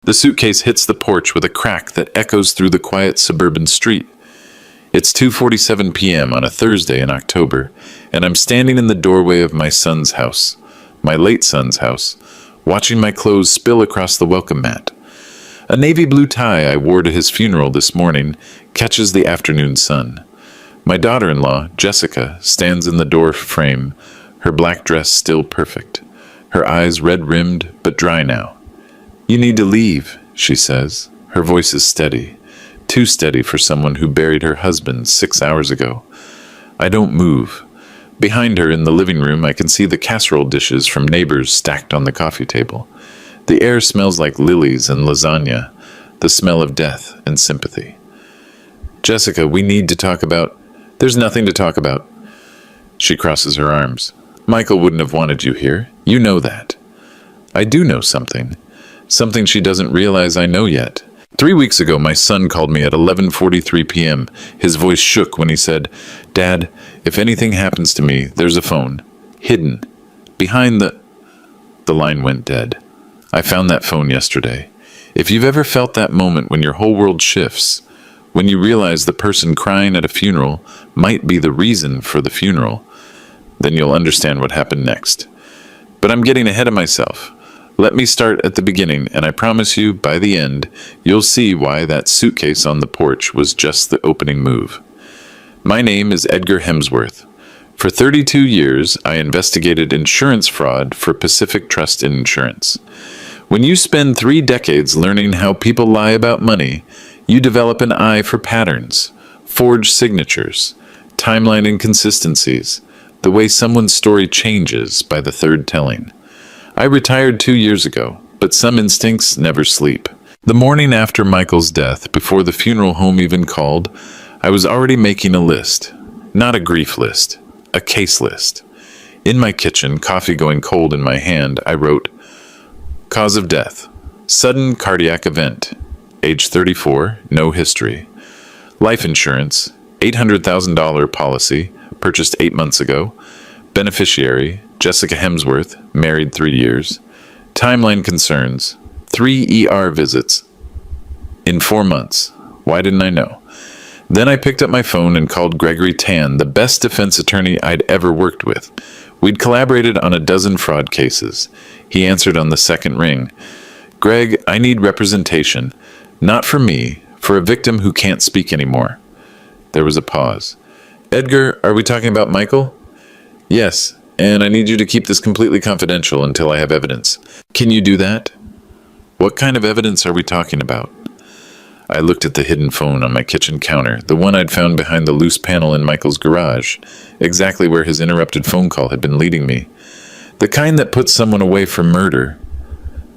The suitcase hits the porch with a crack that echoes through the quiet suburban street. It's 2:47 p.m. on a Thursday in October, and I'm standing in the doorway of my son's house, my late son's house, watching my clothes spill across the welcome mat. A navy blue tie I wore to his funeral this morning catches the afternoon sun. My daughter-in-law, Jessica, stands in the door frame, her black dress still perfect, her eyes red-rimmed but dry now. "You need to leave," she says. Her voice is steady, too steady for someone who buried her husband 6 hours ago. I don't move. Behind her in the living room, I can see the casserole dishes from neighbors stacked on the coffee table. The air smells like lilies and lasagna, the smell of death and sympathy. "Jessica, we need to talk about—" "There's nothing to talk about." She crosses her arms. "Michael wouldn't have wanted you here. You know that." I do know something. Something she doesn't realize I know yet. 3 weeks ago, my son called me at 11:43 p.m. His voice shook when he said, "Dad, if anything happens to me, there's a phone. Hidden. Behind the—" The line went dead. I found that phone yesterday. If you've ever felt that moment when your whole world shifts, when you realize the person crying at a funeral might be the reason for the funeral, then you'll understand what happened next. But I'm getting ahead of myself. Let me start at the beginning, and I promise you, by the end, you'll see why that suitcase on the porch was just the opening move. My name is Edgar Hemsworth. For 32 years, I investigated insurance fraud for Pacific Trust Insurance. When you spend 3 decades learning how people lie about money, you develop an eye for patterns, forged signatures, timeline inconsistencies, the way someone's story changes by the third telling. I retired 2 years ago, but some instincts never sleep. The morning after Michael's death, before the funeral home even called, I was already making a list. Not a grief list, a case list. In my kitchen, coffee going cold in my hand, I wrote, "Cause of death, sudden cardiac event. Age 34, no history. Life insurance, $800,000 policy, purchased 8 months ago. Beneficiary, Jessica Hemsworth, married 3 years. Timeline concerns, 3 ER visits in 4 months. Why didn't I know?" Then I picked up my phone and called Gregory Tan, the best defense attorney I'd ever worked with. We'd collaborated on a dozen fraud cases. He answered on the second ring. "Greg, I need representation. Not for me, for a victim who can't speak anymore." There was a pause. "Edgar, are we talking about Michael?" "Yes, and I need you to keep this completely confidential until I have evidence." "Can you do that?" "What kind of evidence are we talking about?" I looked at the hidden phone on my kitchen counter, the one I'd found behind the loose panel in Michael's garage, exactly where his interrupted phone call had been leading me. The kind that puts someone away for murder.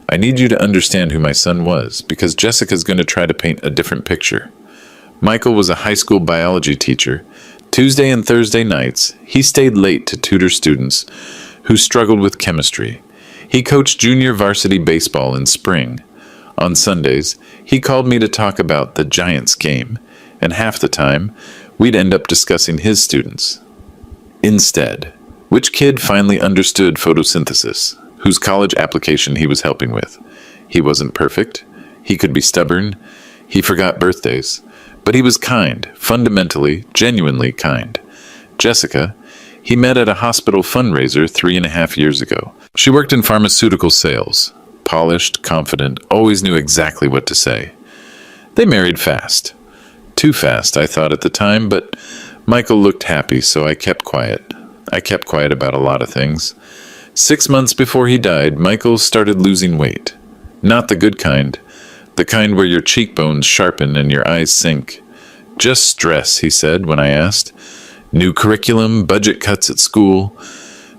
"I need you to understand who my son was, because Jessica's going to try to paint a different picture. Michael was a high school biology teacher. Tuesday and Thursday nights, he stayed late to tutor students who struggled with chemistry. He coached junior varsity baseball in spring. On Sundays, he called me to talk about the Giants game, and half the time, we'd end up discussing his students. Instead, which kid finally understood photosynthesis, whose college application he was helping with? He wasn't perfect. He could be stubborn. He forgot birthdays. But he was kind, fundamentally, genuinely kind. Jessica, he met at a hospital fundraiser 3.5 years ago. She worked in pharmaceutical sales. Polished, confident, always knew exactly what to say. They married fast. Too fast, I thought at the time, but Michael looked happy, so I kept quiet. I kept quiet about a lot of things. 6 months before he died, Michael started losing weight. Not the good kind. The kind where your cheekbones sharpen and your eyes sink. "Just stress," he said when I asked. "New curriculum, budget cuts at school."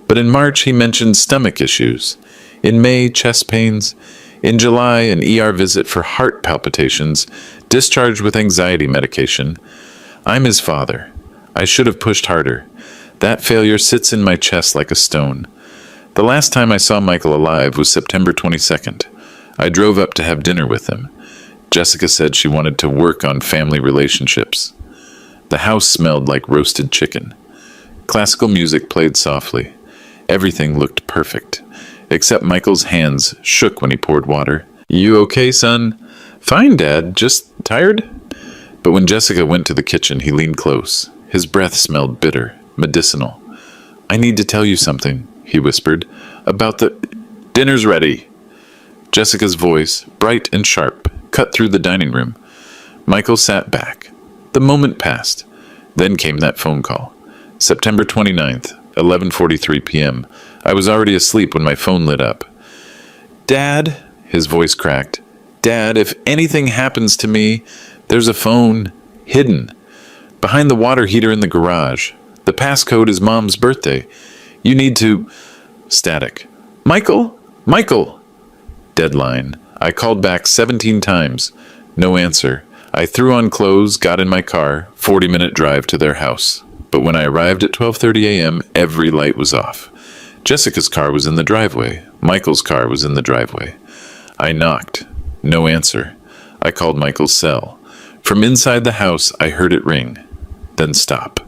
But in March, he mentioned stomach issues. In May, chest pains. In July, an ER visit for heart palpitations, discharged with anxiety medication. I'm his father. I should have pushed harder. That failure sits in my chest like a stone. The last time I saw Michael alive was September 22nd. I drove up to have dinner with him. Jessica said she wanted to work on family relationships. The house smelled like roasted chicken. Classical music played softly. Everything looked perfect, except Michael's hands shook when he poured water. You okay, son? Fine, Dad. Just tired? But when Jessica went to the kitchen, he leaned close. His breath smelled bitter, medicinal. I need to tell you something, he whispered, about the... Dinner's ready. Jessica's voice, bright and sharp, cut through the dining room. Michael sat back. The moment passed. Then came that phone call. September 29th, 11:43 p.m. I was already asleep when my phone lit up. Dad, his voice cracked. Dad, if anything happens to me, there's a phone, hidden, behind the water heater in the garage. The passcode is Mom's birthday. You need to... Static. Michael? Michael! Deadline. I called back 17 times. No answer. I threw on clothes, got in my car, 40-minute drive to their house. But when I arrived at 12:30 a.m., every light was off. Jessica's car was in the driveway. Michael's car was in the driveway. I knocked. No answer. I called Michael's cell. From inside the house, I heard it ring. Then stop.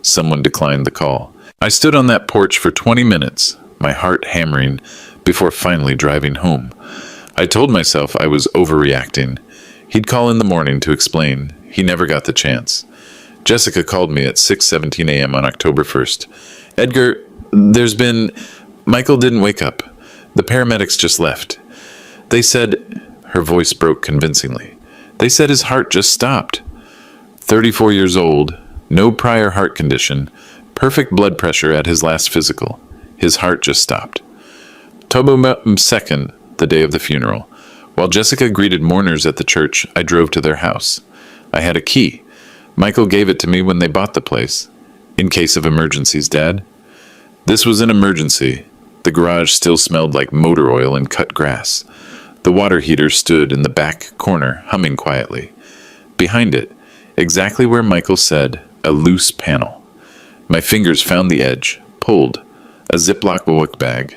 Someone declined the call. I stood on that porch for 20 minutes, my heart hammering, before finally driving home. I told myself I was overreacting. He'd call in the morning to explain. He never got the chance. Jessica called me at 6:17 a.m. on October 1st. Edgar, there's been... Michael didn't wake up. The paramedics just left. They said... Her voice broke convincingly. They said his heart just stopped. 34 years old, no prior heart condition, perfect blood pressure at his last physical. His heart just stopped. October 2nd, the day of the funeral. While Jessica greeted mourners at the church, I drove to their house. I had a key. Michael gave it to me when they bought the place. In case of emergencies, Dad. This was an emergency. The garage still smelled like motor oil and cut grass. The water heater stood in the back corner, humming quietly. Behind it, exactly where Michael said, a loose panel. My fingers found the edge, pulled, a Ziploc book bag.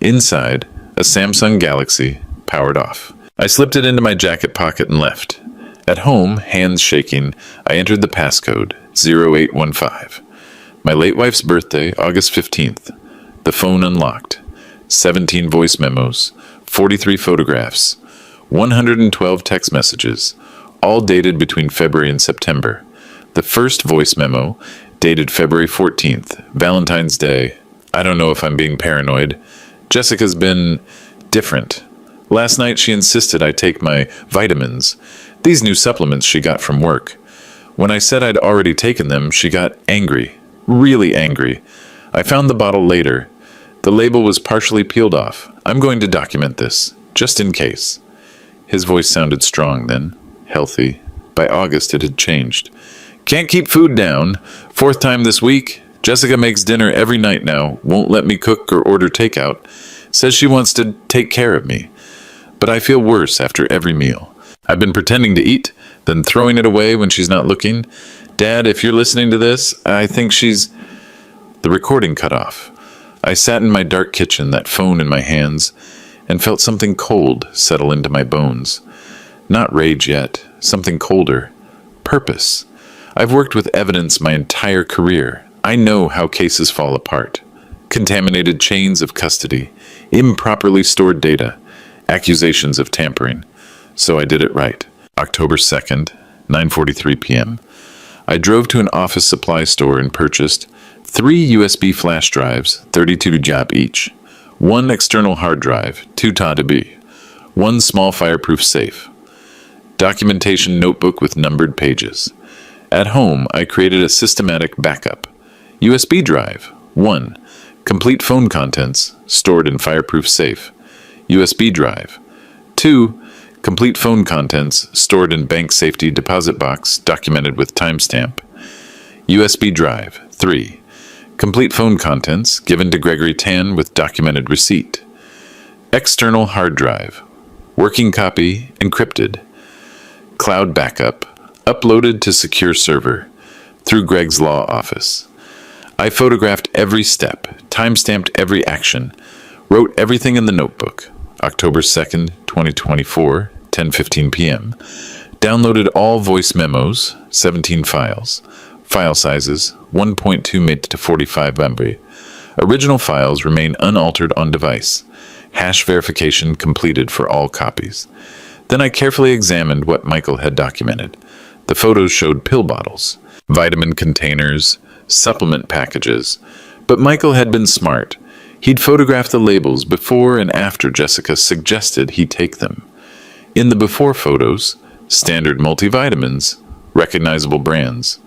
Inside, a Samsung Galaxy, powered off. I slipped it into my jacket pocket and left. At home, hands shaking, I entered the passcode, 0815. My late wife's birthday, August 15th. The phone unlocked. 17 voice memos, 43 photographs, 112 text messages, all dated between February and September. The first voice memo, dated February 14th, Valentine's Day. I don't know if I'm being paranoid. Jessica's been different. Last night she insisted I take my vitamins, these new supplements she got from work. When I said I'd already taken them, she got angry, really angry. I found the bottle later. The label was partially peeled off. I'm going to document this, just in case. His voice sounded strong then, healthy. By August it had changed. Can't keep food down. 4th time this week. Jessica makes dinner every night now, won't let me cook or order takeout. Says she wants to take care of me. But I feel worse after every meal. I've been pretending to eat, then throwing it away when she's not looking. Dad, if you're listening to this, I think she's... The recording cut off. I sat in my dark kitchen, that phone in my hands, and felt something cold settle into my bones. Not rage yet, something colder. Purpose. I've worked with evidence my entire career. I know how cases fall apart. Contaminated chains of custody, improperly stored data, accusations of tampering. So I did it right. October 2nd, 9:43 p.m. I drove to an office supply store and purchased 3 USB flash drives, 32 GB each, 1 external hard drive, 2 TB, 1 small fireproof safe, documentation notebook with numbered pages. At home, I created a systematic backup. USB drive, 1, complete phone contents, stored in fireproof safe. USB drive, 2, complete phone contents, stored in bank safety deposit box, documented with timestamp. USB drive, 3, complete phone contents, given to Gregory Tan with documented receipt. External hard drive, working copy, encrypted. Cloud backup, uploaded to secure server, through Greg's law office. I photographed every step, timestamped every action, wrote everything in the notebook. October 2nd, 2024, 10:15 p.m. Downloaded all voice memos, 17 files. File sizes, 1.2 MB to 45 MB. Original files remain unaltered on device. Hash verification completed for all copies. Then I carefully examined what Michael had documented. The photos showed pill bottles, vitamin containers, supplement packages. But Michael had been smart. He'd photographed the labels before and after Jessica suggested he take them. In the before photos, standard multivitamins, recognizable brands.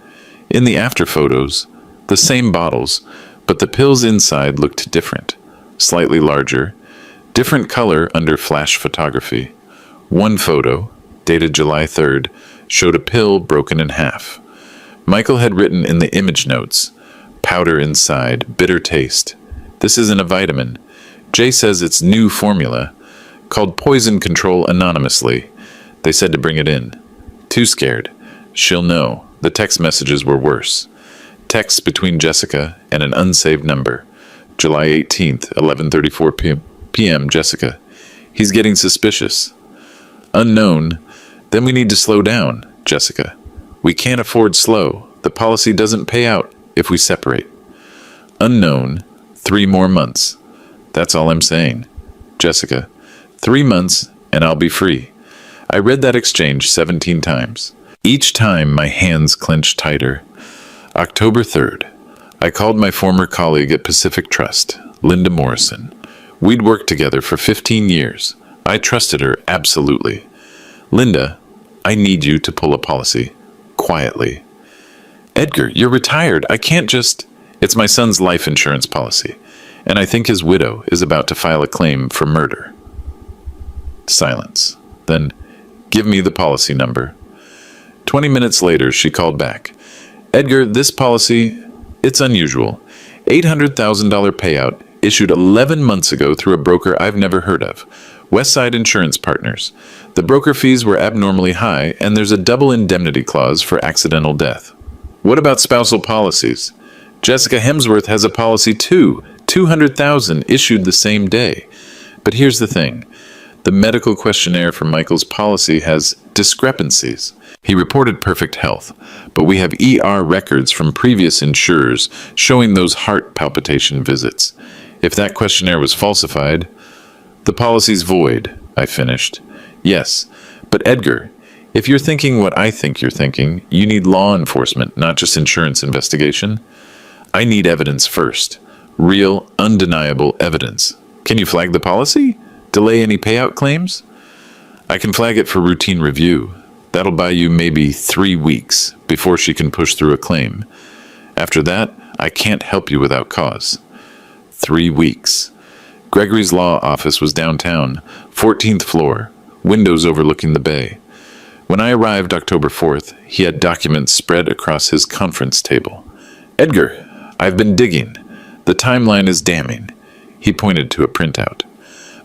In the after photos, the same bottles, but the pills inside looked different, slightly larger, different color under flash photography. One photo, dated July 3rd, showed a pill broken in half. Michael had written in the image notes, powder inside, bitter taste. This isn't a vitamin. Jay says it's new formula, called Poison Control anonymously. They said to bring it in. Too scared. She'll know. The text messages were worse. Texts between Jessica and an unsaved number. July 18th, 11:34 p.m. Jessica. He's getting suspicious. Unknown. Then we need to slow down, Jessica. We can't afford slow. The policy doesn't pay out if we separate. Unknown. 3 more months. That's all I'm saying. Jessica. 3 months and I'll be free. I read that exchange 17 times. Each time my hands clenched tighter. October 3rd. I called my former colleague at Pacific Trust, Linda Morrison. We'd worked together for 15 years. I trusted her absolutely. Linda, I need you to pull a policy. Quietly. Edgar, you're retired. I can't just... It's my son's life insurance policy, and I think his widow is about to file a claim for murder. Silence. Then, give me the policy number. 20 minutes later, she called back. Edgar, this policy, it's unusual. $800,000 payout, issued 11 months ago through a broker I've never heard of. Westside Insurance Partners. The broker fees were abnormally high, and there's a double indemnity clause for accidental death. What about spousal policies? Jessica Hemsworth has a policy too, $200,000 issued the same day. But here's the thing. The medical questionnaire for Michael's policy has discrepancies. He reported perfect health, but we have ER records from previous insurers showing those heart palpitation visits. If that questionnaire was falsified, the policy's void, I finished. Yes, but Edgar, if you're thinking what I think you're thinking, you need law enforcement, not just insurance investigation. I need evidence first. Real, undeniable evidence. Can you flag the policy? Delay any payout claims? I can flag it for routine review. That'll buy you maybe 3 weeks before she can push through a claim. After that, I can't help you without cause. 3 weeks. Gregory's law office was downtown, 14th floor, windows overlooking the bay. When I arrived October 4th, he had documents spread across his conference table. Edgar, I've been digging. The timeline is damning. He pointed to a printout.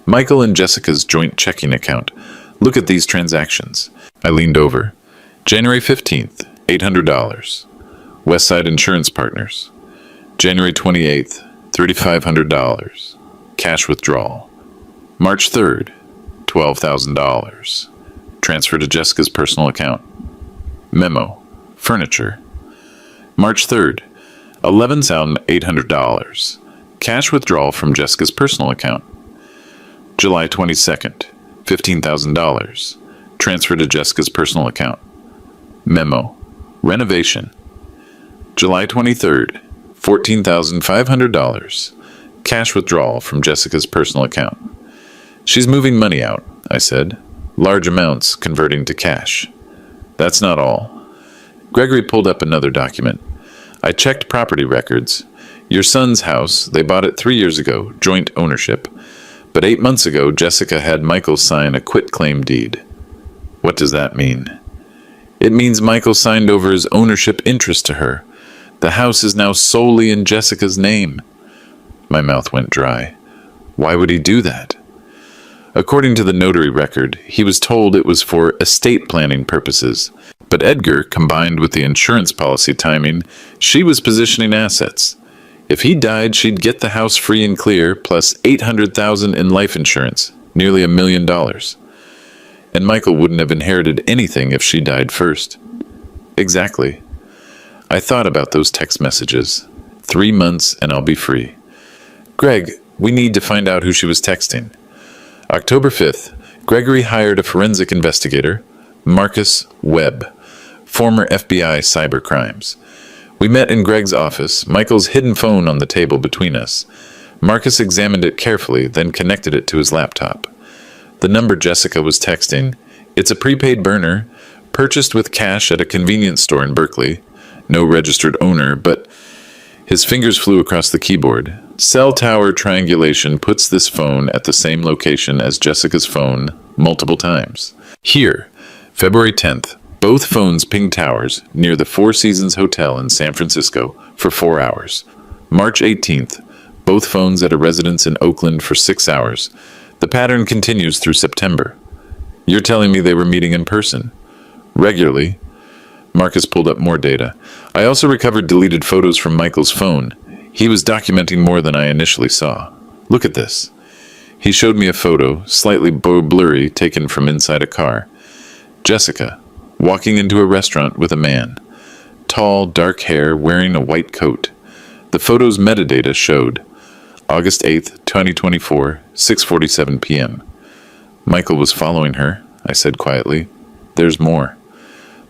Michael and Jessica's joint checking account. Look at these transactions. I leaned over. January 15th, $800. Westside Insurance Partners. January 28th, $3,500. Cash withdrawal. March 3rd, $12,000. Transfer to Jessica's personal account. Memo. Furniture. March 3rd, $11,800. Cash withdrawal from Jessica's personal account. July 22nd, $15,000. Transfer to Jessica's personal account. Memo. Renovation. July 23rd, $14,500. Cash withdrawal from Jessica's personal account. She's moving money out, I said. Large amounts converting to cash. That's not all. Gregory pulled up another document. I checked property records. Your son's house, they bought it 3 years ago, joint ownership. But 8 months ago, Jessica had Michael sign a quitclaim deed. What does that mean? It means Michael signed over his ownership interest to her. The house is now solely in Jessica's name. My mouth went dry. Why would he do that? According to the notary record, he was told it was for estate planning purposes. But Edgar, combined with the insurance policy timing, she was positioning assets. If he died, she'd get the house free and clear, plus $800,000 in life insurance, nearly $1 million. And Michael wouldn't have inherited anything if she died first. Exactly. I thought about those text messages. 3 months and I'll be free. Greg, we need to find out who she was texting. October 5th, Gregory hired a forensic investigator, Marcus Webb, former FBI cybercrimes. We met in Greg's office, Michael's hidden phone on the table between us. Marcus examined it carefully, then connected it to his laptop. The number Jessica was texting, it's a prepaid burner, purchased with cash at a convenience store in Berkeley. No registered owner, but his fingers flew across the keyboard. Cell tower triangulation puts this phone at the same location as Jessica's phone multiple times. Here, February 10th, both phones pinged towers near the Four Seasons Hotel in San Francisco for 4 hours. March 18th, both phones at a residence in Oakland for 6 hours. The pattern continues through September. You're telling me they were meeting in person? Regularly. Marcus pulled up more data. I also recovered deleted photos from Michael's phone. He was documenting more than I initially saw. Look at this. He showed me a photo, slightly blurry, taken from inside a car. Jessica, walking into a restaurant with a man. Tall, dark hair, wearing a white coat. The photo's metadata showed August 8th, 2024, 6:47 p.m. Michael was following her, I said quietly. There's more.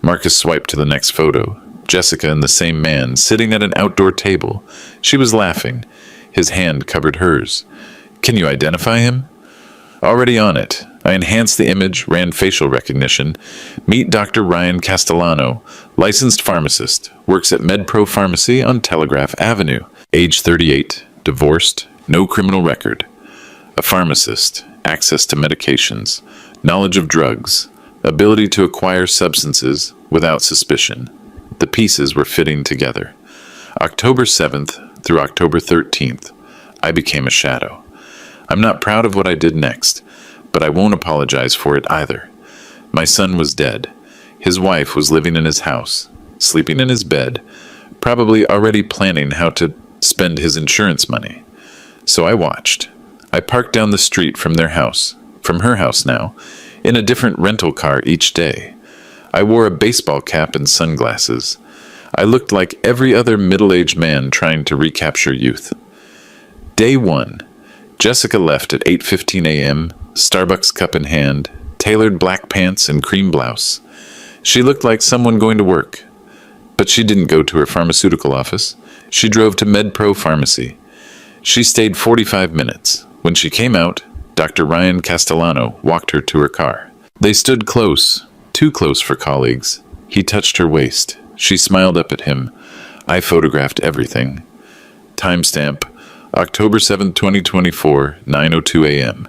Marcus swiped to the next photo. Jessica and the same man, sitting at an outdoor table. She was laughing. His hand covered hers. Can you identify him? Already on it. I enhanced the image, ran facial recognition. Meet Dr. Ryan Castellano, licensed pharmacist, works at MedPro Pharmacy on Telegraph Avenue. Age 38, divorced, no criminal record. A pharmacist, access to medications, knowledge of drugs, ability to acquire substances without suspicion. The pieces were fitting together. October 7th through October 13th, I became a shadow. I'm not proud of what I did next, but I won't apologize for it either. My son was dead. His wife was living in his house, sleeping in his bed, probably already planning how to spend his insurance money. So I watched. I parked down the street from their house, from her house now, in a different rental car each day. I wore a baseball cap and sunglasses. I looked like every other middle-aged man trying to recapture youth. Day 1. Jessica left at 8:15 a.m., Starbucks cup in hand, tailored black pants and cream blouse. She looked like someone going to work. But she didn't go to her pharmaceutical office. She drove to MedPro Pharmacy. She stayed 45 minutes. When she came out, Dr. Ryan Castellano walked her to her car. They stood close, too close for colleagues. He touched her waist. She smiled up at him. I photographed everything. Timestamp, October 7, 2024, 9:02 a.m.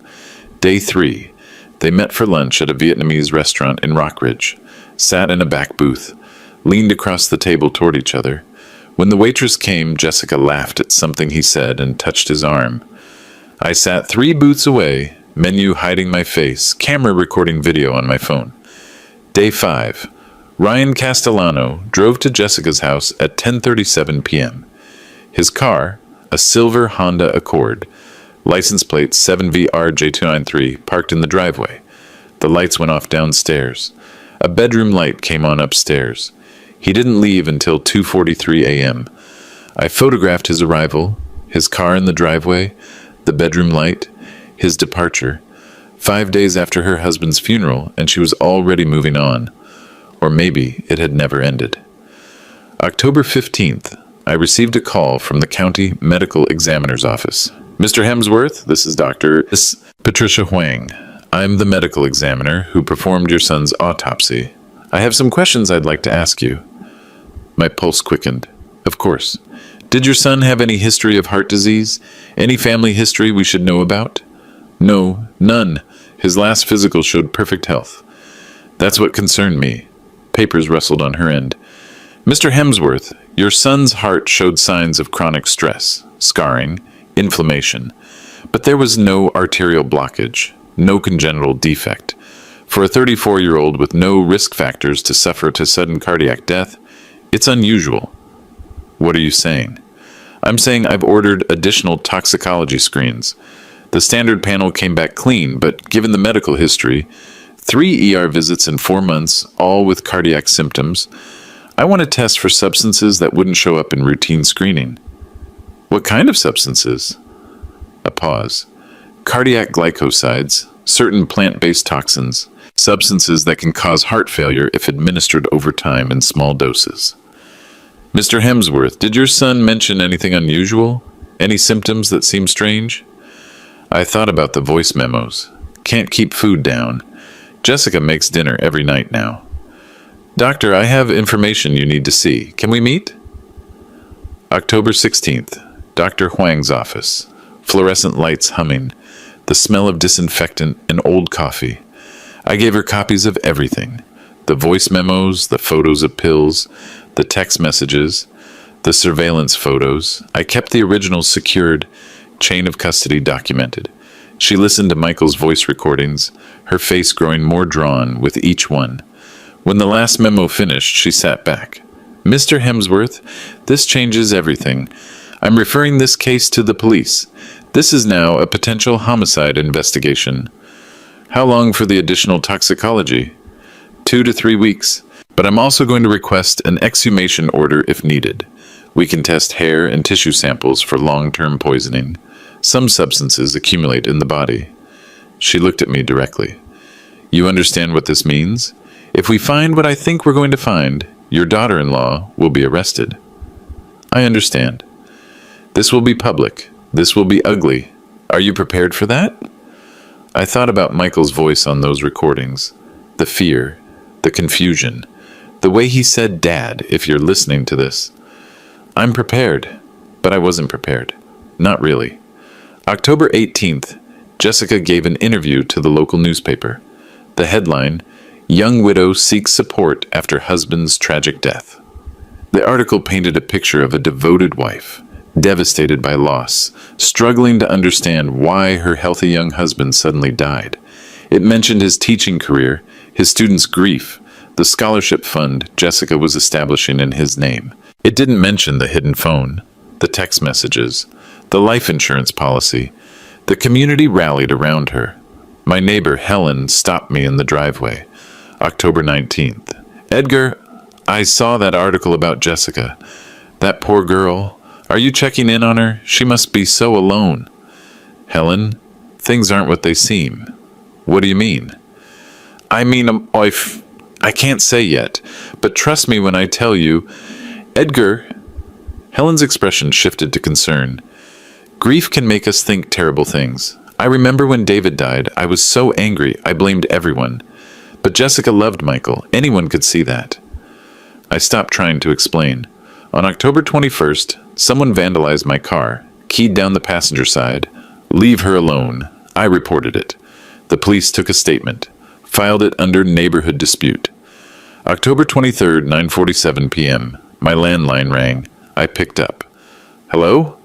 Day 3. They met for lunch at a Vietnamese restaurant in Rockridge, sat in a back booth, leaned across the table toward each other. When the waitress came, Jessica laughed at something he said and touched his arm. I sat 3 booths away, menu hiding my face, camera recording video on my phone. Day 5. Ryan Castellano drove to Jessica's house at 10:37 p.m. His car, a silver Honda Accord, license plate 7VRJ293, parked in the driveway. The lights went off downstairs. A bedroom light came on upstairs. He didn't leave until 2:43 a.m. I photographed his arrival, his car in the driveway, the bedroom light, his departure, 5 days after her husband's funeral, and she was already moving on. Or maybe it had never ended. October 15th, I received a call from the county medical examiner's office. Mr. Hemsworth, this is Dr. Patricia Huang. I'm the medical examiner who performed your son's autopsy. I have some questions I'd like to ask you. My pulse quickened. Of course. Did your son have any history of heart disease? Any family history we should know about? No, none. His last physical showed perfect health. That's what concerned me. Papers rustled on her end. Mr. Hemsworth, your son's heart showed signs of chronic stress, scarring, inflammation, but there was no arterial blockage, no congenital defect. For a 34-year-old with no risk factors to suffer to sudden cardiac death, it's unusual. What are you saying? I'm saying I've ordered additional toxicology screens. The standard panel came back clean, but given the medical history, 3 ER visits in 4 months, all with cardiac symptoms, I want to test for substances that wouldn't show up in routine screening. What kind of substances? A pause. Cardiac glycosides, certain plant-based toxins, substances that can cause heart failure if administered over time in small doses. Mr. Hemsworth, did your son mention anything unusual? Any symptoms that seem strange? I thought about the voice memos. Can't keep food down. Jessica makes dinner every night now. Doctor, I have information you need to see. Can we meet? October 16th, Dr. Huang's office. Fluorescent lights humming. The smell of disinfectant and old coffee. I gave her copies of everything. The voice memos, the photos of pills, the text messages, the surveillance photos. I kept the originals secured, chain of custody documented. She listened to Michael's voice recordings, her face growing more drawn with each one. When the last memo finished, she sat back. Mr. Hemsworth, this changes everything. I'm referring this case to the police. This is now a potential homicide investigation. How long for the additional toxicology? 2 to 3 weeks. But I'm also going to request an exhumation order if needed. We can test hair and tissue samples for long-term poisoning. Some substances accumulate in the body. She looked at me directly. You understand what this means? If we find what I think we're going to find, your daughter-in-law will be arrested. I understand. This will be public. This will be ugly. Are you prepared for that? I thought about Michael's voice on those recordings. The fear, the confusion, the way he said dad, if you're listening to this. I'm prepared, but I wasn't prepared. Not really. October 18th, Jessica gave an interview to the local newspaper. The headline, Young Widow Seeks Support After Husband's Tragic Death. The article painted a picture of a devoted wife, devastated by loss, struggling to understand why her healthy young husband suddenly died. It mentioned his teaching career, his students' grief, the scholarship fund Jessica was establishing in his name. It didn't mention the hidden phone, the text messages, the life insurance policy. The community rallied around her. My neighbor, Helen, stopped me in the driveway. October 19th. Edgar, I saw that article about Jessica. That poor girl. Are you checking in on her? She must be so alone. Helen, things aren't what they seem. What do you mean? I mean, I can't say yet, but trust me when I tell you. Edgar, Helen's expression shifted to concern. Grief can make us think terrible things. I remember when David died, I was so angry, I blamed everyone. But Jessica loved Michael. Anyone could see that. I stopped trying to explain. On October 21st, someone vandalized my car, keyed down the passenger side. Leave her alone. I reported it. The police took a statement, filed it under neighborhood dispute. October 23rd, 9:47 p.m. My landline rang. I picked up. Hello?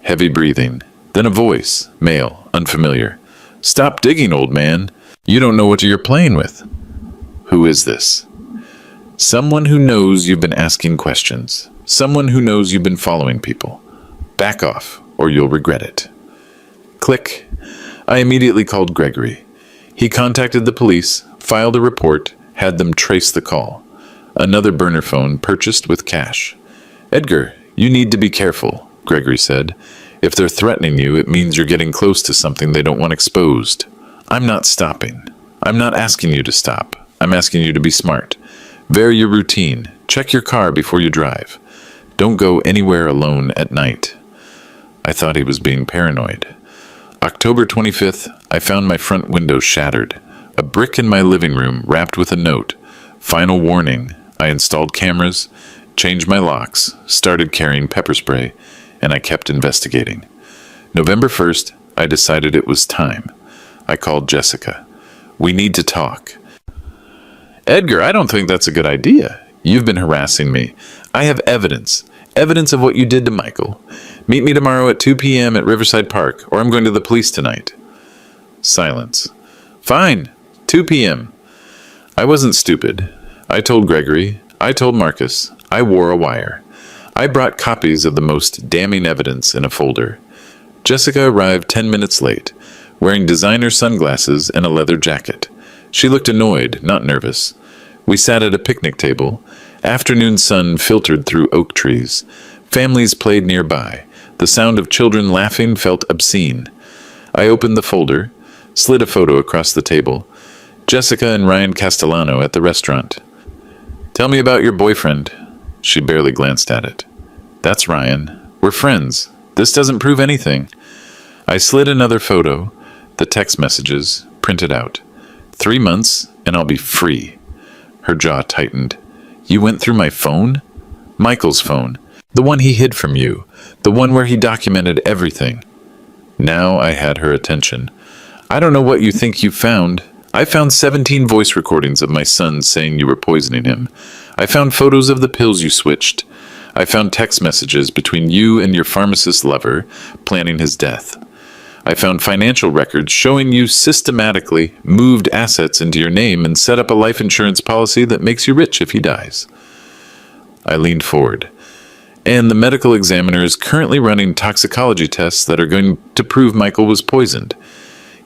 Heavy breathing. Then a voice, male, unfamiliar. Stop digging, old man. You don't know what you're playing with. Who is this? Someone who knows you've been asking questions. Someone who knows you've been following people. Back off, or you'll regret it. Click. I immediately called Gregory. He contacted the police, filed a report, had them trace the call. Another burner phone purchased with cash. Edgar, you need to be careful, Gregory said. If they're threatening you, it means you're getting close to something they don't want exposed. I'm not stopping. I'm not asking you to stop. I'm asking you to be smart. Vary your routine. Check your car before you drive. Don't go anywhere alone at night. I thought he was being paranoid. October 25th, I found my front window shattered. A brick in my living room wrapped with a note. Final warning. I installed cameras, changed my locks, started carrying pepper spray, and I kept investigating. November 1st, I decided it was time. I called Jessica. We need to talk. Edgar, I don't think that's a good idea. You've been harassing me. I have evidence. Evidence of what you did to Michael. Meet me tomorrow at 2 p.m. at Riverside Park, or I'm going to the police tonight. Silence. Fine. 2 p.m. I wasn't stupid. I told Gregory. I told Marcus. I wore a wire. I brought copies of the most damning evidence in a folder. Jessica arrived 10 minutes late, wearing designer sunglasses and a leather jacket. She looked annoyed, not nervous. We sat at a picnic table. Afternoon sun filtered through oak trees. Families played nearby. The sound of children laughing felt obscene. I opened the folder. slid a photo across the table. Jessica and Ryan Castellano at the restaurant. Tell me about your boyfriend. She barely glanced at it. That's Ryan. We're friends. This doesn't prove anything. I slid another photo, the text messages, printed out. 3 months, and I'll be free. Her jaw tightened. You went through my phone? Michael's phone. The one he hid from you. The one where he documented everything. Now I had her attention. I don't know what you think you found. I found 17 voice recordings of my son saying you were poisoning him. I found photos of the pills you switched. I found text messages between you and your pharmacist lover planning his death. I found financial records showing you systematically moved assets into your name and set up a life insurance policy that makes you rich if he dies. I leaned forward. And the medical examiner is currently running toxicology tests that are going to prove Michael was poisoned.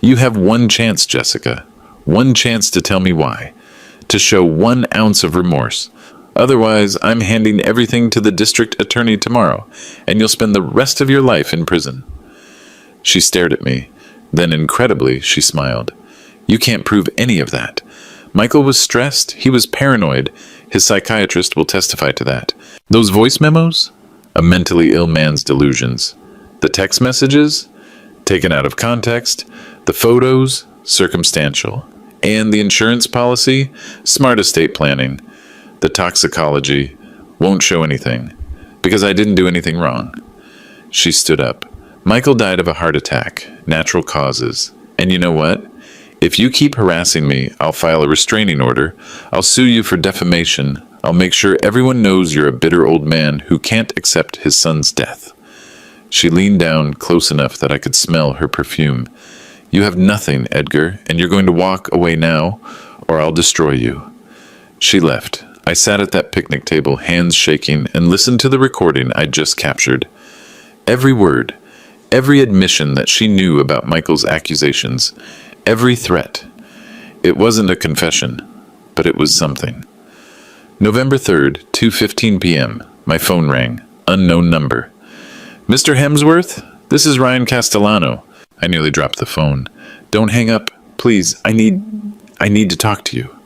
You have one chance, Jessica. One chance to tell me why. To show 1 ounce of remorse. Otherwise, I'm handing everything to the district attorney tomorrow, and you'll spend the rest of your life in prison. She stared at me. Then, incredibly, she smiled. You can't prove any of that. Michael was stressed. He was paranoid. His psychiatrist will testify to that. Those voice memos? A mentally ill man's delusions. The text messages? Taken out of context. The photos? Circumstantial. And the insurance policy? Smart estate planning. The toxicology won't show anything, because I didn't do anything wrong. She stood up. Michael died of a heart attack, natural causes. And you know what? If you keep harassing me, I'll file a restraining order. I'll sue you for defamation. I'll make sure everyone knows you're a bitter old man who can't accept his son's death. She leaned down close enough that I could smell her perfume. You have nothing, Edgar, and you're going to walk away now, or I'll destroy you. She left. I sat at that picnic table, hands shaking, and listened to the recording I'd just captured. Every word, every admission that she knew about Michael's accusations, every threat. It wasn't a confession, but it was something. November 3rd, 2:15 p.m. My phone rang. Unknown number. Mr. Hemsworth? This is Ryan Castellano. I nearly dropped the phone. Don't hang up. Please, I need to talk to you.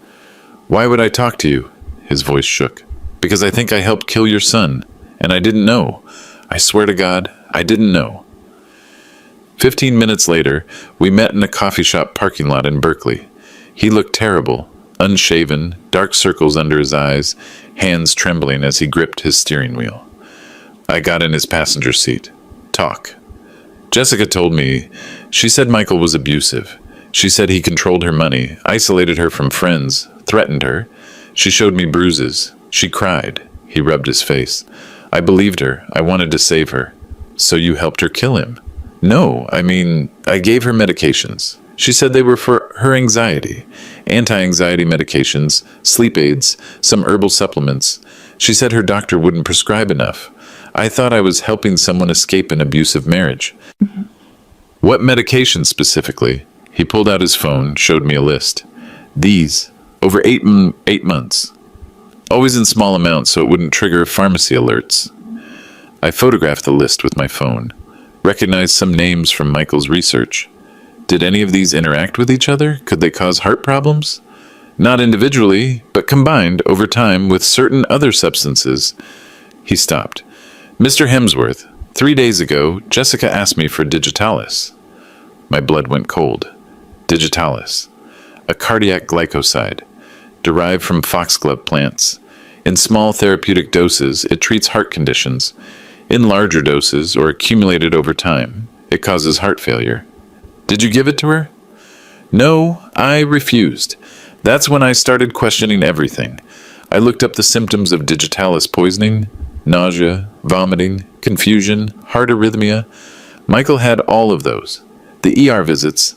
Why would I talk to you? His voice shook. Because I think I helped kill your son, and I didn't know. I swear to God, I didn't know. 15 minutes later, we met in a coffee shop parking lot in Berkeley. He looked terrible, unshaven, dark circles under his eyes, hands trembling as he gripped his steering wheel. I got in his passenger seat. Talk. Jessica told me. She said Michael was abusive. She said he controlled her money, isolated her from friends, threatened her. She showed me bruises. She cried. He rubbed his face. I believed her. I wanted to save her. So you helped her kill him? No, I gave her medications. She said they were for her anxiety. Anti-anxiety medications, sleep aids, some herbal supplements. She said her doctor wouldn't prescribe enough. I thought I was helping someone escape an abusive marriage. What medication specifically? He pulled out his phone, showed me a list. These, over 8 months. Always in small amounts so it wouldn't trigger pharmacy alerts. I photographed the list with my phone. Recognized some names from Michael's research. Did any of these interact with each other? Could they cause heart problems? Not individually, but combined over time with certain other substances. He stopped. Mr. Hemsworth, 3 days ago, Jessica asked me for digitalis. My blood went cold. Digitalis, a cardiac glycoside, derived from foxglove plants. In small therapeutic doses, it treats heart conditions. In larger doses, or accumulated over time, it causes heart failure. Did you give it to her? No, I refused. That's when I started questioning everything. I looked up the symptoms of digitalis poisoning, nausea, vomiting, confusion, heart arrhythmia. Michael had all of those. The ER visits,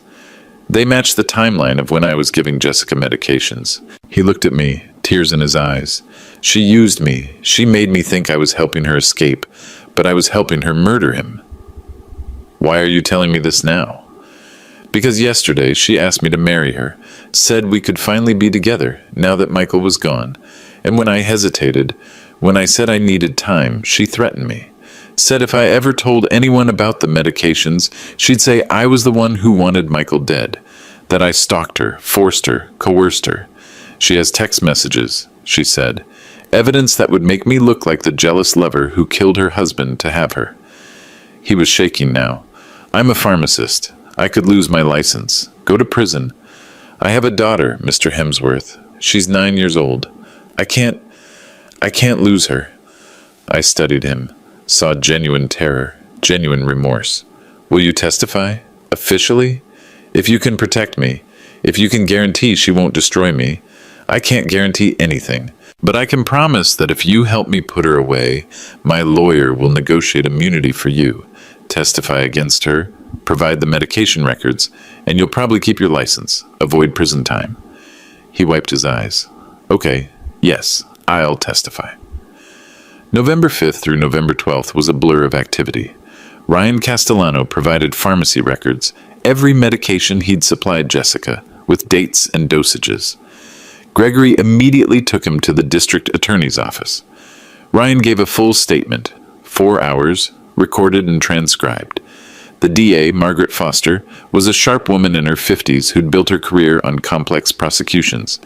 they matched the timeline of when I was giving Jessica medications. He looked at me, tears in his eyes. She used me. She made me think I was helping her escape, but I was helping her murder him. Why are you telling me this now? Because yesterday she asked me to marry her, said we could finally be together now that Michael was gone. And when I hesitated, when I said I needed time, she threatened me. Said if I ever told anyone about the medications, she'd say I was the one who wanted Michael dead. That I stalked her, forced her, coerced her. She has text messages, she said. Evidence that would make me look like the jealous lover who killed her husband to have her. He was shaking now. I'm a pharmacist. I could lose my license. Go to prison. I have a daughter, Mr. Hemsworth. She's 9 years old. I can't lose her. I studied him, saw genuine terror, genuine remorse. Will you testify? Officially? If you can protect me, if you can guarantee she won't destroy me, I can't guarantee anything. But I can promise that if you help me put her away, my lawyer will negotiate immunity for you, testify against her, provide the medication records, and you'll probably keep your license, avoid prison time. He wiped his eyes. Okay, yes, I'll testify. November 5th through November 12th was a blur of activity. Ryan Castellano provided pharmacy records, every medication he'd supplied Jessica, with dates and dosages. Gregory immediately took him to the district attorney's office. Ryan gave a full statement, 4 hours, recorded and transcribed. The DA, Margaret Foster, was a sharp woman in her 50s who'd built her career on complex prosecutions.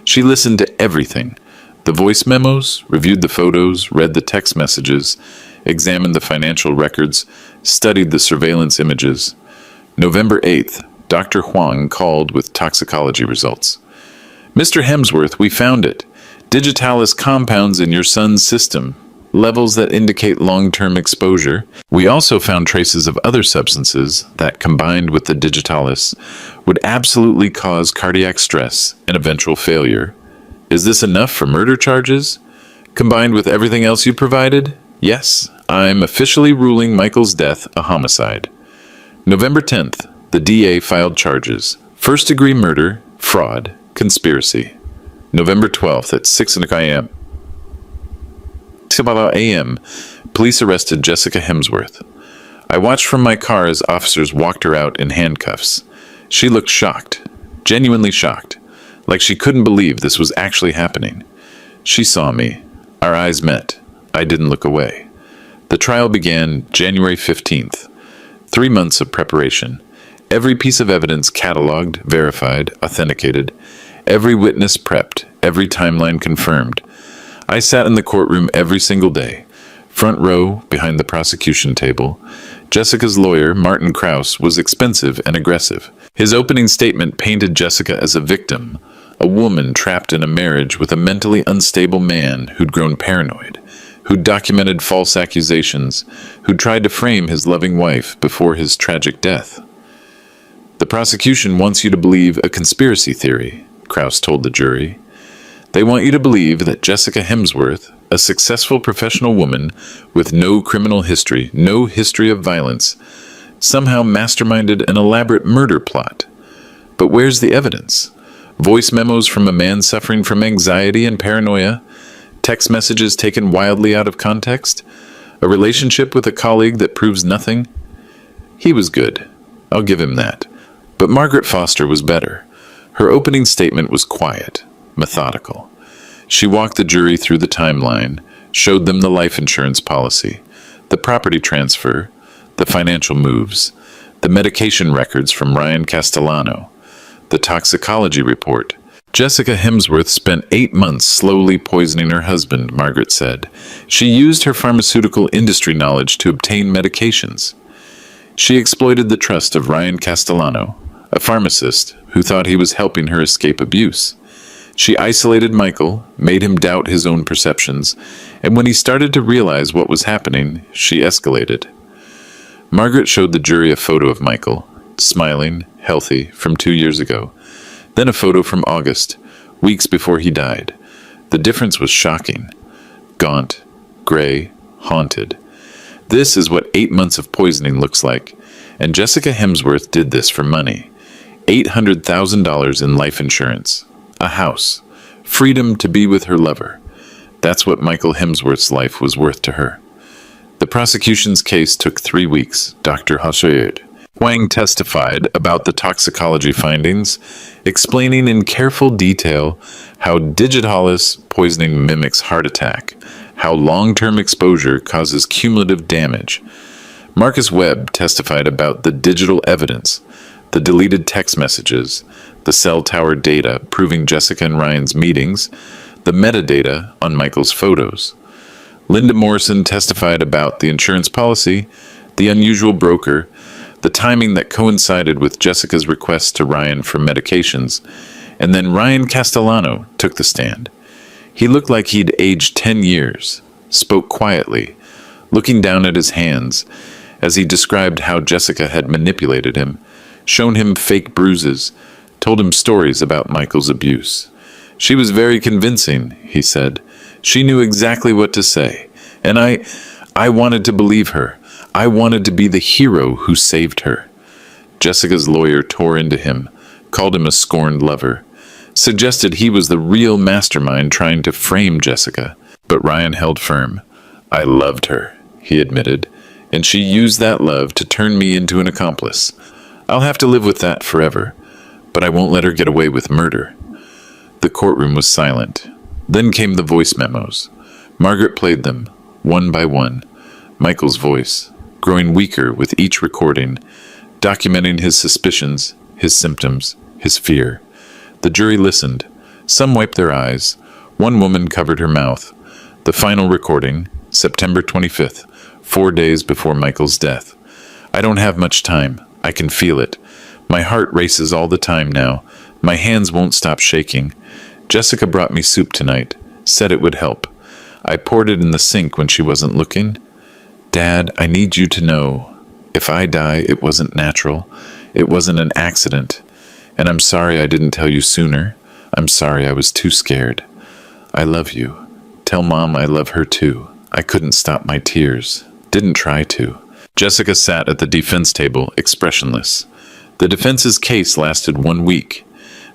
She listened to everything. The voice memos, reviewed the photos, read the text messages, examined the financial records, studied the surveillance images. November 8th, Dr. Huang called with toxicology results. Mr. Hemsworth, we found it. Digitalis compounds in your son's system, levels that indicate long-term exposure. We also found traces of other substances that, combined with the digitalis, would absolutely cause cardiac stress and eventual failure. Is this enough for murder charges? Combined with everything else you provided? Yes, I'm officially ruling Michael's death a homicide. November 10th, the DA filed charges. First-degree murder, fraud, conspiracy. November 12th at 6 a.m. Police arrested Jessica Hemsworth. I watched from my car as officers walked her out in handcuffs. She looked shocked, genuinely shocked, like she couldn't believe this was actually happening. She saw me. Our eyes met. I didn't look away. The trial began January 15th. 3 months of preparation. Every piece of evidence cataloged, verified, authenticated. Every witness prepped, every timeline confirmed. I sat in the courtroom every single day. Front row, behind the prosecution table. Jessica's lawyer, Martin Krause, was expensive and aggressive. His opening statement painted Jessica as a victim, a woman trapped in a marriage with a mentally unstable man who'd grown paranoid, who'd documented false accusations, who'd tried to frame his loving wife before his tragic death. The prosecution wants you to believe a conspiracy theory, Krause told the jury. They want you to believe that Jessica Hemsworth, a successful professional woman with no criminal history, no history of violence, somehow masterminded an elaborate murder plot. But where's the evidence? Voice memos from a man suffering from anxiety and paranoia? Text messages taken wildly out of context? A relationship with a colleague that proves nothing? He was good. I'll give him that. But Margaret Foster was better. Her opening statement was quiet, methodical. She walked the jury through the timeline, showed them the life insurance policy, the property transfer, the financial moves, the medication records from Ryan Castellano, the toxicology report. Jessica Hemsworth spent 8 months slowly poisoning her husband, Margaret said. She used her pharmaceutical industry knowledge to obtain medications. She exploited the trust of Ryan Castellano, a pharmacist who thought he was helping her escape abuse. She isolated Michael, made him doubt his own perceptions, and when he started to realize what was happening, she escalated. Margaret showed the jury a photo of Michael, smiling, healthy, from 2 years ago. Then a photo from August, weeks before he died. The difference was shocking. Gaunt, gray, haunted. This is what 8 months of poisoning looks like, and Jessica Hemsworth did this for money. $800,000 in life insurance, a house, freedom to be with her lover. That's what Michael Hemsworth's life was worth to her. The prosecution's case took 3 weeks, Dr. Hosseud. Huang testified about the toxicology findings, explaining in careful detail how digitalis poisoning mimics heart attack, how long-term exposure causes cumulative damage. Marcus Webb testified about the digital evidence, The deleted text messages, the cell tower data proving Jessica and Ryan's meetings, the metadata on Michael's photos. Linda Morrison testified about the insurance policy, the unusual broker, the timing that coincided with Jessica's request to Ryan for medications, and then Ryan Castellano took the stand. He looked like he'd aged 10 years, spoke quietly, looking down at his hands as he described how Jessica had manipulated him, shown him fake bruises, told him stories about Michael's abuse. She was very convincing, he said. She knew exactly what to say, and I wanted to believe her. I wanted to be the hero who saved her. Jessica's lawyer tore into him, called him a scorned lover, suggested he was the real mastermind trying to frame Jessica. But Ryan held firm. I loved her, he admitted, and she used that love to turn me into an accomplice. I'll have to live with that forever, but I won't let her get away with murder. The courtroom was silent. Then came the voice memos. Margaret played them, one by one. Michael's voice, growing weaker with each recording, documenting his suspicions, his symptoms, his fear. The jury listened. Some wiped their eyes. One woman covered her mouth. The final recording, September 25th, 4 days before Michael's death. I don't have much time. I can feel it. My heart races all the time now. My hands won't stop shaking. Jessica brought me soup tonight, said it would help. I poured it in the sink when she wasn't looking. Dad, I need you to know, if I die, it wasn't natural. It wasn't an accident. And I'm sorry I didn't tell you sooner. I'm sorry I was too scared. I love you. Tell Mom I love her too. I couldn't stop my tears. Didn't try to. Jessica sat at the defense table, expressionless. The defense's case lasted 1 week.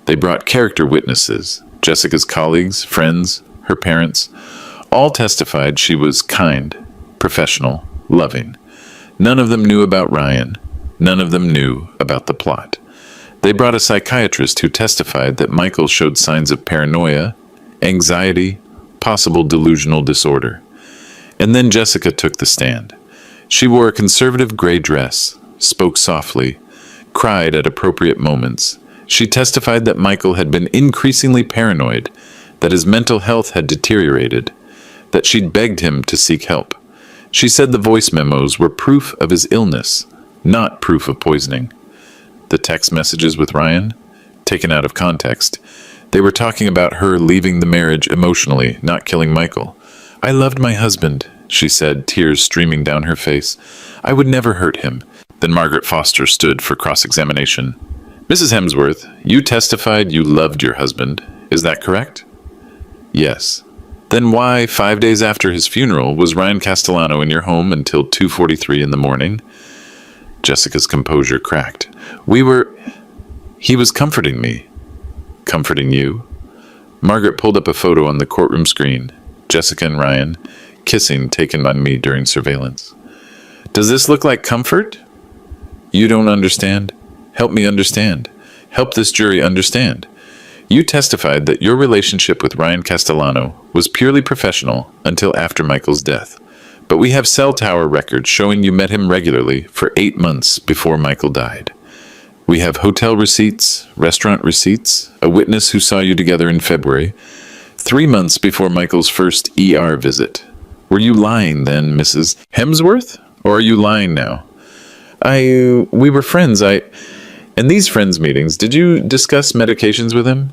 They brought character witnesses, Jessica's colleagues, friends, her parents. All testified she was kind, professional, loving. None of them knew about Ryan. None of them knew about the plot. They brought a psychiatrist who testified that Michael showed signs of paranoia, anxiety, possible delusional disorder. And then Jessica took the stand. She wore a conservative gray dress, spoke softly, cried at appropriate moments. She testified that Michael had been increasingly paranoid, that his mental health had deteriorated, that she'd begged him to seek help. She said the voice memos were proof of his illness, not proof of poisoning. The text messages with Ryan, taken out of context, they were talking about her leaving the marriage emotionally, not killing Michael. I loved my husband, she said, tears streaming down her face. I would never hurt him. Then Margaret Foster stood for cross-examination. Mrs. Hemsworth, you testified you loved your husband. Is that correct? Yes. Then why, 5 days after his funeral, was Ryan Castellano in your home until 2:43 in the morning? Jessica's composure cracked. He was comforting me. Comforting you? Margaret pulled up a photo on the courtroom screen. Jessica and Ryan, kissing taken by me during surveillance. Does this look like comfort? You don't understand? Help me understand. Help this jury understand. You testified that your relationship with Ryan Castellano was purely professional until after Michael's death. But we have cell tower records showing you met him regularly for 8 months before Michael died. We have hotel receipts, restaurant receipts, a witness who saw you together in February, 3 months before Michael's first ER visit. Were you lying then, Mrs. Hemsworth? Or are you lying now? We were friends. In these friends meetings, did you discuss medications with him?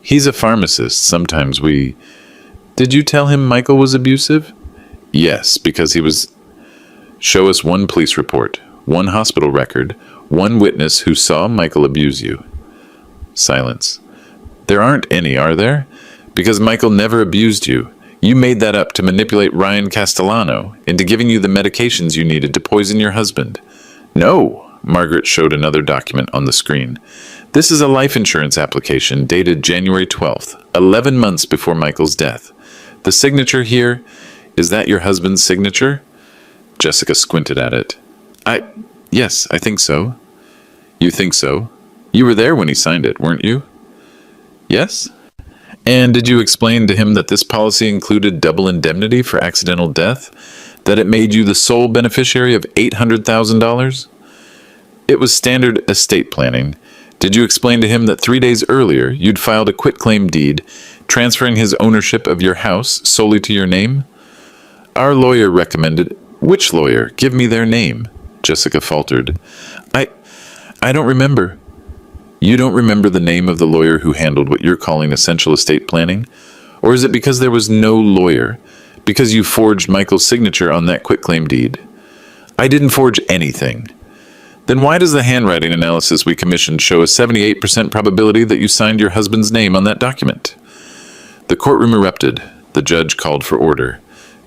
He's a pharmacist. Sometimes Did you tell him Michael was abusive? Yes, because he was... Show us one police report, one hospital record, one witness who saw Michael abuse you. Silence. There aren't any, are there? Because Michael never abused you. You made that up to manipulate Ryan Castellano into giving you the medications you needed to poison your husband. No, Margaret showed another document on the screen. This is a life insurance application dated January 12th, 11 months before Michael's death. The signature here, is that your husband's signature? Jessica squinted at it. Yes, I think so. You think so? You were there when he signed it, weren't you? Yes? And did you explain to him that this policy included double indemnity for accidental death? That it made you the sole beneficiary of $800,000? It was standard estate planning. Did you explain to him that 3 days earlier you'd filed a quitclaim deed, transferring his ownership of your house solely to your name? Our lawyer recommended. Which lawyer? Give me their name, Jessica faltered. I don't remember. You don't remember the name of the lawyer who handled what you're calling essential estate planning? Or is it because there was no lawyer? Because you forged Michael's signature on that quitclaim deed? I didn't forge anything. Then why does the handwriting analysis we commissioned show a 78% probability that you signed your husband's name on that document? The courtroom erupted. The judge called for order.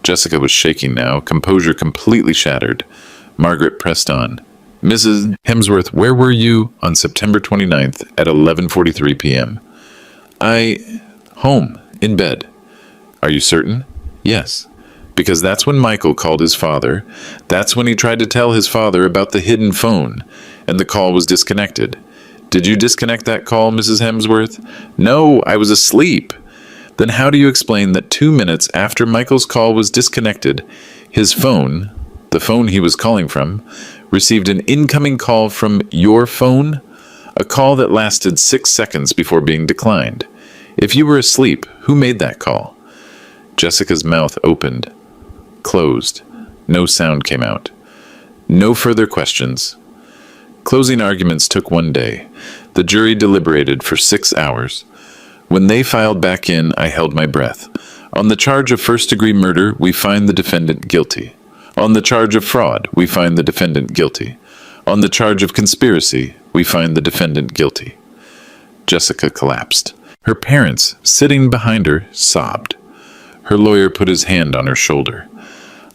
Jessica was shaking now, composure completely shattered. Margaret pressed on. Mrs. Hemsworth, where were you on September 29th at 11:43 p.m.? Home, in bed. Are you certain? Yes. Because that's when Michael called his father. That's when he tried to tell his father about the hidden phone, and the call was disconnected. Did you disconnect that call, Mrs. Hemsworth? No, I was asleep. Then how do you explain that 2 minutes after Michael's call was disconnected, his phone, the phone he was calling from, received an incoming call from your phone? A call that lasted 6 seconds before being declined. If you were asleep, who made that call? Jessica's mouth opened, closed. No sound came out. No further questions. Closing arguments took 1 day. The jury deliberated for 6 hours. When they filed back in, I held my breath. On the charge of first-degree murder, we find the defendant guilty. On the charge of fraud, we find the defendant guilty. On the charge of conspiracy, we find the defendant guilty. Jessica collapsed. Her parents, sitting behind her, sobbed. Her lawyer put his hand on her shoulder.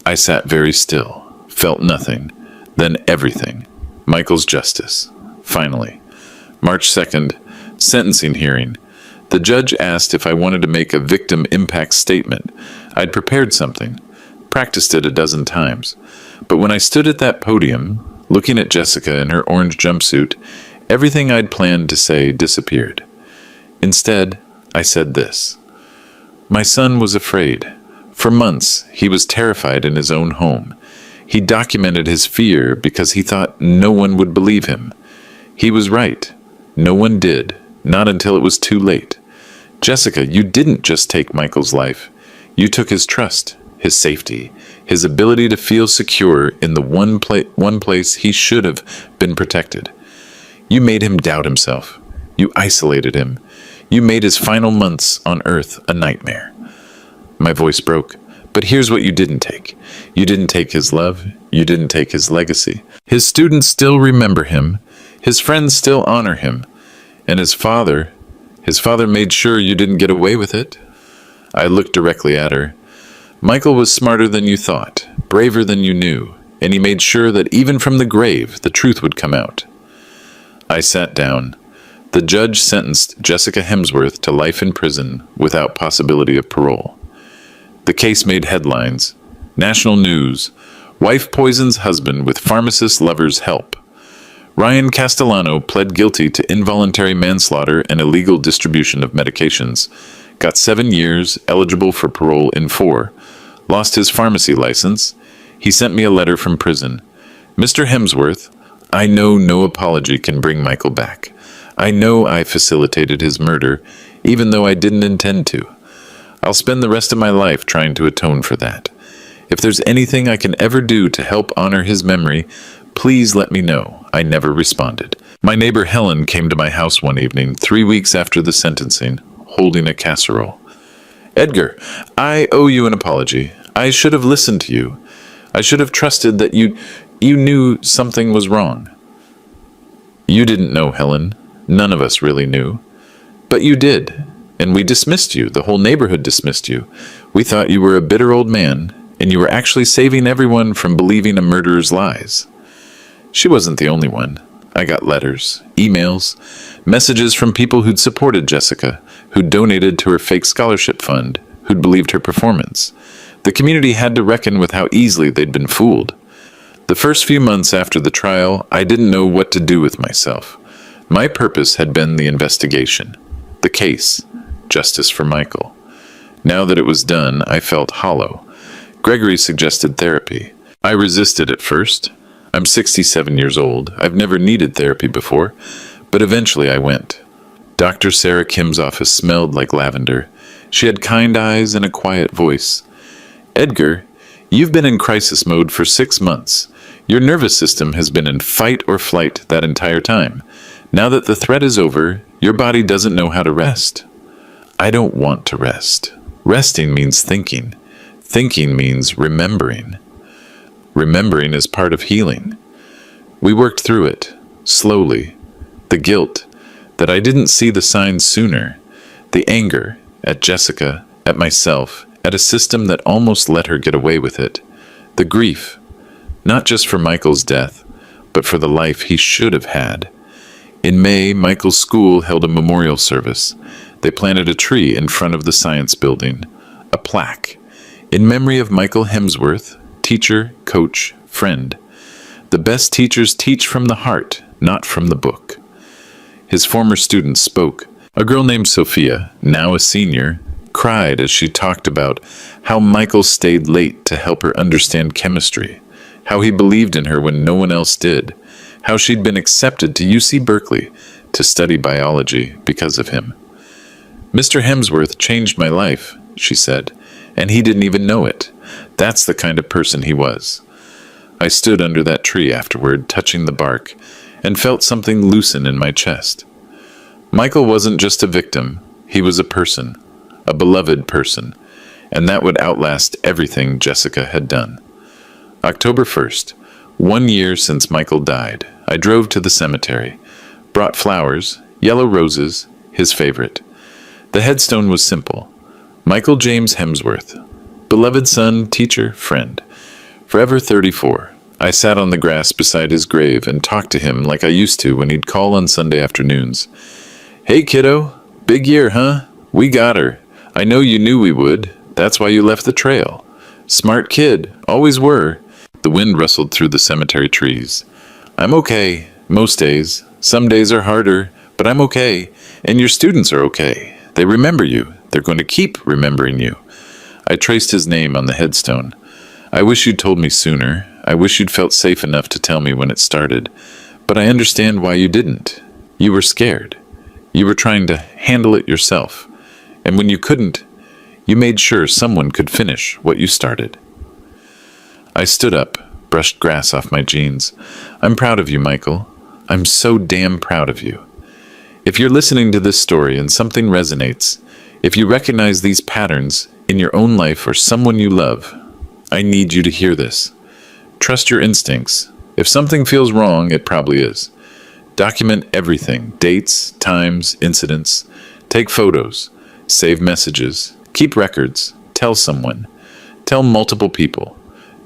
I sat very still, felt nothing, then everything. Michael's justice. Finally. March 2nd, sentencing hearing. The judge asked if I wanted to make a victim impact statement. I'd prepared something, practiced it a dozen times. But when I stood at that podium, looking at Jessica in her orange jumpsuit, everything I'd planned to say disappeared. Instead, I said this. My son was afraid. For months, he was terrified in his own home. He documented his fear because he thought no one would believe him. He was right. No one did, not until it was too late. Jessica, you didn't just take Michael's life. You took his trust, his safety, his ability to feel secure in the one place he should have been protected. You made him doubt himself. You isolated him. You made his final months on Earth a nightmare. My voice broke. But here's what you didn't take. You didn't take his love. You didn't take his legacy. His students still remember him. His friends still honor him. And his father made sure you didn't get away with it. I looked directly at her. Michael was smarter than you thought, braver than you knew, and he made sure that even from the grave, the truth would come out. I sat down. The judge sentenced Jessica Hemsworth to life in prison without possibility of parole. The case made headlines. National news. Wife poisons husband with pharmacist lover's help. Ryan Castellano pled guilty to involuntary manslaughter and illegal distribution of medications. Got 7 years, eligible for parole in 4. Lost his pharmacy license. He sent me a letter from prison. Mr. Hemsworth, I know no apology can bring Michael back. I know I facilitated his murder, even though I didn't intend to. I'll spend the rest of my life trying to atone for that. If there's anything I can ever do to help honor his memory, please let me know. I never responded. My neighbor Helen came to my house one evening, 3 weeks after the sentencing, holding a casserole. Edgar, I owe you an apology. I should have listened to you. I should have trusted that you knew something was wrong. You didn't know, Helen. None of us really knew. But you did. And we dismissed you. The whole neighborhood dismissed you. We thought you were a bitter old man, and you were actually saving everyone from believing a murderer's lies. She wasn't the only one. I got letters, emails, messages from people who'd supported Jessica, who'd donated to her fake scholarship fund, who'd believed her performance. The community had to reckon with how easily they'd been fooled. The first few months after the trial, I didn't know what to do with myself. My purpose had been the investigation, the case, justice for Michael. Now that it was done, I felt hollow. Gregory suggested therapy. I resisted at first. I'm 67 years old. I've never needed therapy before, but eventually I went. Dr. Sarah Kim's office smelled like lavender. She had kind eyes and a quiet voice. Edgar, you've been in crisis mode for 6 months. Your nervous system has been in fight or flight that entire time. Now that the threat is over, your body doesn't know how to rest. I don't want to rest. Resting means thinking. Thinking means remembering. Remembering is part of healing. We worked through it, slowly. The guilt, that I didn't see the signs sooner. The anger, at Jessica, at myself, at a system that almost let her get away with it. The grief, not just for Michael's death, but for the life he should have had. In May, Michael's school held a memorial service. They planted a tree in front of the science building, a plaque, in memory of Michael Hemsworth, teacher, coach, friend. The best teachers teach from the heart, not from the book. His former students spoke. A girl named Sophia, now a senior, cried as she talked about how Michael stayed late to help her understand chemistry, how he believed in her when no one else did, how she'd been accepted to UC Berkeley to study biology because of him. Mr. Hemsworth changed my life, she said, and he didn't even know it. That's the kind of person he was. I stood under that tree afterward, touching the bark, and felt something loosen in my chest. Michael wasn't just a victim, he was a person, a beloved person, and that would outlast everything Jessica had done. October 1st, 1 year since Michael died, I drove to the cemetery, brought flowers, yellow roses, his favorite. The headstone was simple. Michael James Hemsworth, beloved son, teacher, friend, forever 34. I sat on the grass beside his grave and talked to him like I used to when he'd call on Sunday afternoons. Hey kiddo, big year, huh? We got her. I know you knew we would. That's why you left the trail. Smart kid, always were. The wind rustled through the cemetery trees. I'm okay, most days. Some days are harder, but I'm okay. And your students are okay. They remember you. They're going to keep remembering you. I traced his name on the headstone. I wish you'd told me sooner. I wish you'd felt safe enough to tell me when it started. But I understand why you didn't. You were scared. You were trying to handle it yourself. And when you couldn't, you made sure someone could finish what you started. I stood up, brushed grass off my jeans. I'm proud of you, Michael. I'm so damn proud of you. If you're listening to this story and something resonates, if you recognize these patterns in your own life or someone you love, I need you to hear this. Trust your instincts. If something feels wrong, it probably is. Document everything, dates, times, incidents. Take photos, save messages, keep records, tell someone, tell multiple people.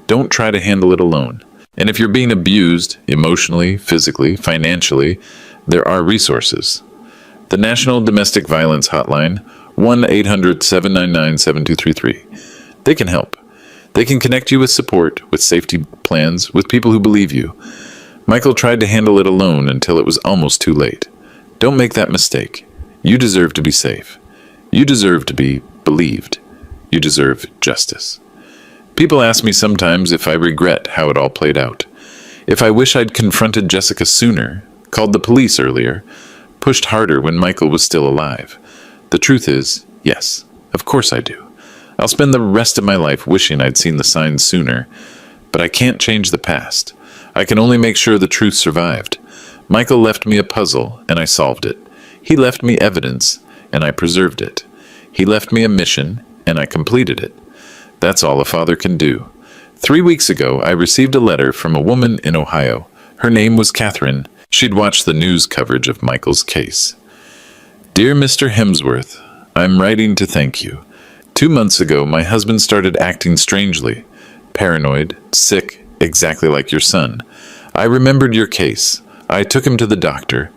Don't try to handle it alone. And if you're being abused, emotionally, physically, financially, there are resources. The National Domestic Violence Hotline, 1-800-799-7233. They can help. They can connect you with support, with safety plans, with people who believe you. Michael tried to handle it alone until it was almost too late. Don't make that mistake. You deserve to be safe. You deserve to be believed. You deserve justice. People ask me sometimes if I regret how it all played out. If I wish I'd confronted Jessica sooner, called the police earlier, pushed harder when Michael was still alive. The truth is, yes, of course I do. I'll spend the rest of my life wishing I'd seen the signs sooner, but I can't change the past. I can only make sure the truth survived. Michael left me a puzzle, and I solved it. He left me evidence, and I preserved it. He left me a mission, and I completed it. That's all a father can do. 3 weeks ago, I received a letter from a woman in Ohio. Her name was Catherine. She'd watched the news coverage of Michael's case. Dear Mr. Hemsworth, I'm writing to thank you. 2 months ago, my husband started acting strangely. Paranoid, sick, exactly like your son. I remembered your case. I took him to the doctor.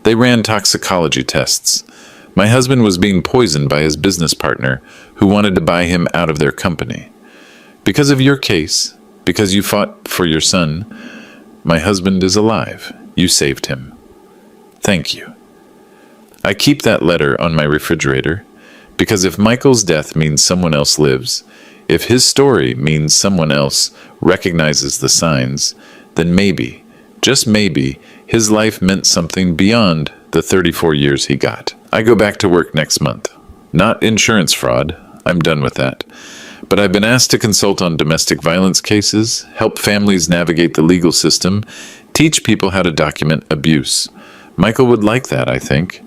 They ran toxicology tests. My husband was being poisoned by his business partner, who wanted to buy him out of their company. Because of your case, because you fought for your son, my husband is alive. You saved him. Thank you. I keep that letter on my refrigerator, because if Michael's death means someone else lives, if his story means someone else recognizes the signs, then maybe, just maybe, his life meant something beyond the 34 years he got. I go back to work next month. Not insurance fraud, I'm done with that. But I've been asked to consult on domestic violence cases, help families navigate the legal system, teach people how to document abuse. Michael would like that, I think,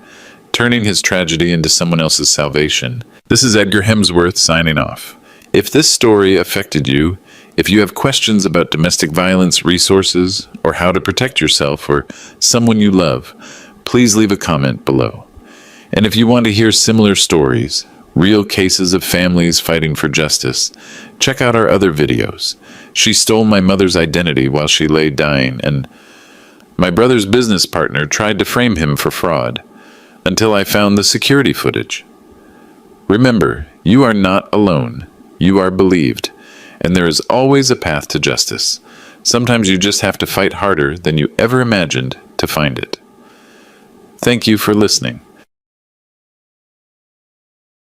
turning his tragedy into someone else's salvation. This is Edgar Hemsworth signing off. If this story affected you, if you have questions about domestic violence resources, or how to protect yourself or someone you love, please leave a comment below. And if you want to hear similar stories, real cases of families fighting for justice, check out our other videos. She stole my mother's identity while she lay dying, and my brother's business partner tried to frame him for fraud, until I found the security footage. Remember, you are not alone. You are believed, and there is always a path to justice. Sometimes you just have to fight harder than you ever imagined to find it. Thank you for listening.